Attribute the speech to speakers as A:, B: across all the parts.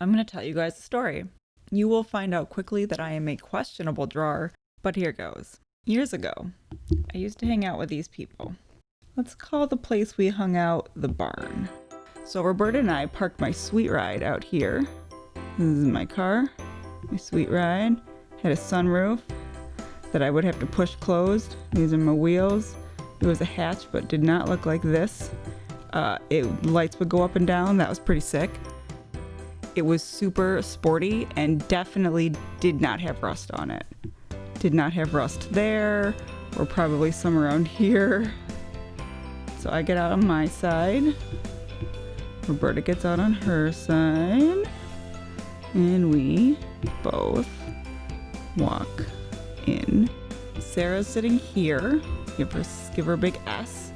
A: I'm going to tell you guys a story. You will find out quickly that I am a questionable drawer, but here goes. Years ago, I used to hang out with these people. Let's call the place we hung out the barn. So Roberta and I parked my sweet ride out here. This is my car, my sweet ride. Had a sunroof that I would have to push closed. These are my wheels. It was a hatch, but did not look like this. Lights would go up and down. That was pretty sick. It was super sporty and definitely did not have rust on it. Did not have rust there, or probably some around here. So I get out on my side. Roberta gets out on her side. And we both walk in. Sarah's sitting here. Give her a big S.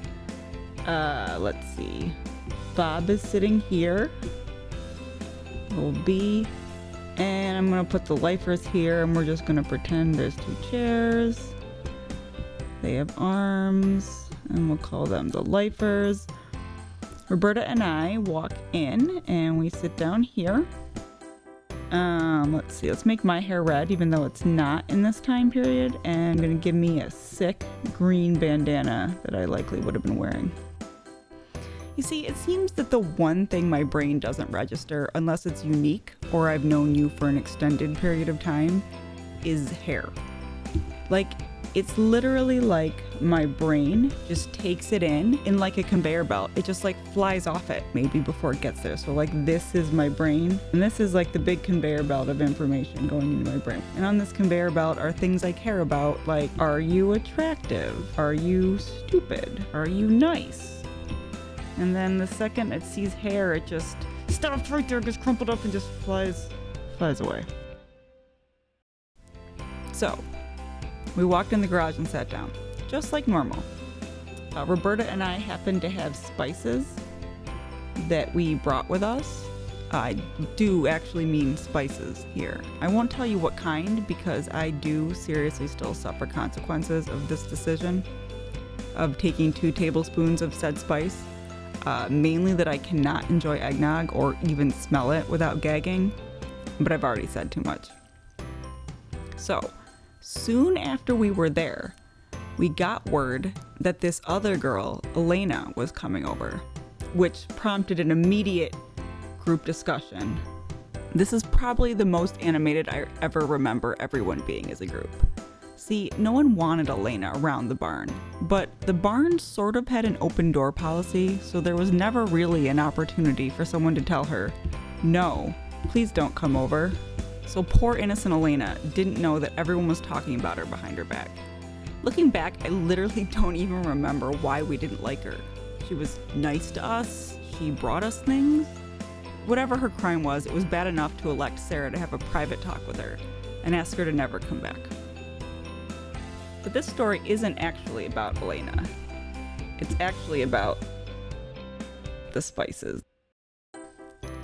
A: Let's see. Bob is sitting here. Little B. And I'm gonna put the lifers here, and we're just gonna pretend there's two chairs. They have arms, and we'll call them the lifers. Roberta and I walk in, and we sit down here. Let's see, let's make my hair red, even though it's not in this time period, and I'm gonna give me a sick green bandana that I likely would have been wearing. You see, it seems that the one thing my brain doesn't register unless it's unique or I've known you for an extended period of time is hair. Like, it's literally like my brain just takes it in like a conveyor belt. It just like flies off it maybe before it gets there. So like this is my brain, and this is like the big conveyor belt of information going into my brain. And on this conveyor belt are things I care about, like, are you attractive? Are you stupid? Are you nice? And then the second it sees hair, it just stops right there, gets crumpled up, and just flies away. So we walked in the garage and sat down, just like normal. Roberta and I happened to have spices that we brought with us. I do actually mean spices here. I won't tell you what kind, because I do seriously still suffer consequences of this decision of taking 2 tablespoons of said spice. Mainly that I cannot enjoy eggnog or even smell it without gagging, but I've already said too much. So, soon after we were there, we got word that this other girl, Elena, was coming over, which prompted an immediate group discussion. This is probably the most animated I ever remember everyone being as a group. See, no one wanted Elena around the barn, but the barn sort of had an open door policy, so there was never really an opportunity for someone to tell her, no, please don't come over. So poor innocent Elena didn't know that everyone was talking about her behind her back. Looking back, I literally don't even remember why we didn't like her. She was nice to us, she brought us things. Whatever her crime was, it was bad enough to elect Sarah to have a private talk with her and ask her to never come back. But this story isn't actually about Elena. It's actually about the spices.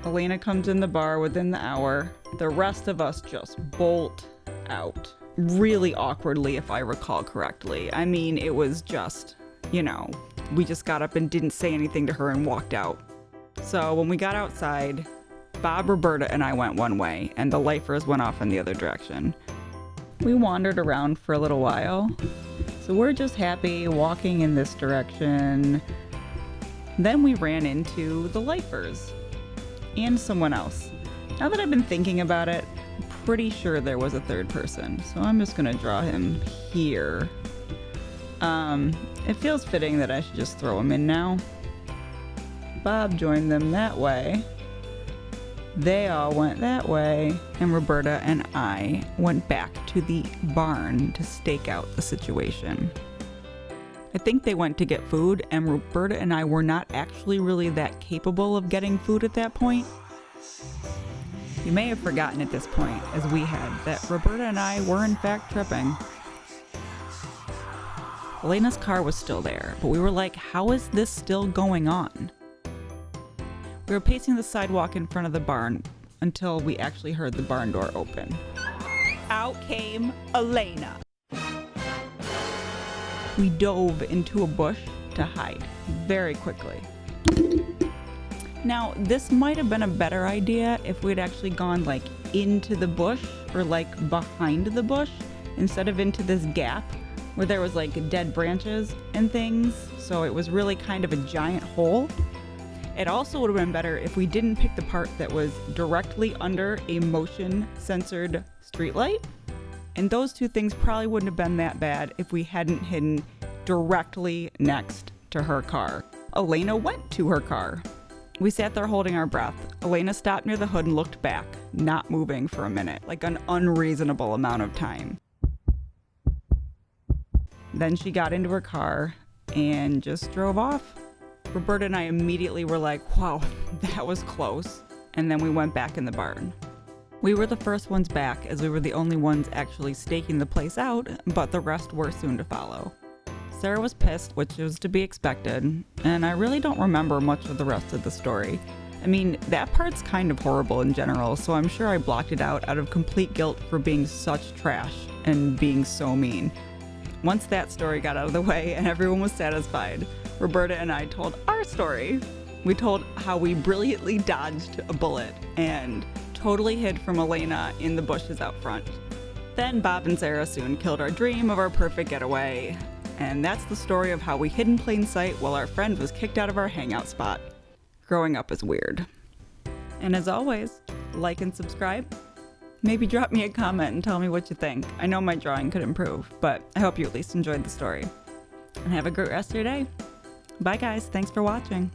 A: Elena comes in the bar within the hour. The rest of us just bolt out. Really awkwardly, if I recall correctly. I mean, it was just, we just got up and didn't say anything to her and walked out. So when we got outside, Bob, Roberta, and I went one way, and the lifers went off in the other direction. We wandered around for a little while, so we're just happy walking in this direction. Then we ran into the lifers and someone else. Now that I've been thinking about it, I'm pretty sure there was a third person, so I'm just gonna draw him here. It feels fitting that I should just throw him in now. Bob joined them that way. They all went that way, and Roberta and I went back to the barn to stake out the situation. I think they went to get food, and Roberta and I were not actually really that capable of getting food at that point. You may have forgotten at this point, as we had, that Roberta and I were in fact tripping. Elena's car was still there, but we were like, how is this still going on? We were pacing the sidewalk in front of the barn until we actually heard the barn door open. Out came Elena. We dove into a bush to hide very quickly. Now, this might have been a better idea if we'd actually gone like into the bush or like behind the bush instead of into this gap where there was like dead branches and things. So it was really kind of a giant hole. It also would have been better if we didn't pick the part that was directly under a motion censored streetlight. And those two things probably wouldn't have been that bad if we hadn't hidden directly next to her car. Elena went to her car. We sat there holding our breath. Elena stopped near the hood and looked back, not moving for a minute, like an unreasonable amount of time. Then she got into her car and just drove off. Roberta and I immediately were like, wow, that was close. And then we went back in the barn. We were the first ones back as we were the only ones actually staking the place out, but the rest were soon to follow. Sarah was pissed, which was to be expected, and I really don't remember much of the rest of the story. I mean, that part's kind of horrible in general, so I'm sure I blocked it out of complete guilt for being such trash and being so mean. Once that story got out of the way and everyone was satisfied, Roberta and I told our story. We told how we brilliantly dodged a bullet and totally hid from Elena in the bushes out front. Then Bob and Sarah soon killed our dream of our perfect getaway. And that's the story of how we hid in plain sight while our friend was kicked out of our hangout spot. Growing up is weird. And as always, like and subscribe. Maybe drop me a comment and tell me what you think. I know my drawing could improve, but I hope you at least enjoyed the story. And have a great rest of your day. Bye guys, thanks for watching.